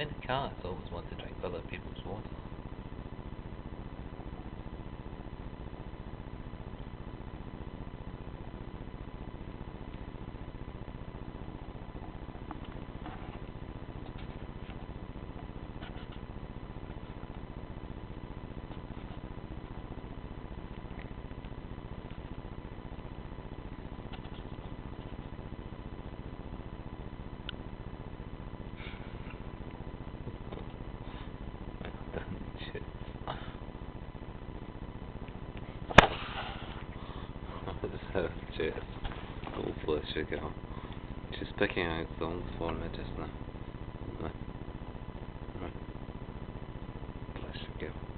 in the car, it's always want to drink other people's water. So, cheers. Oh, bless you, girl. She's picking out songs for me just now. Bless you, girl.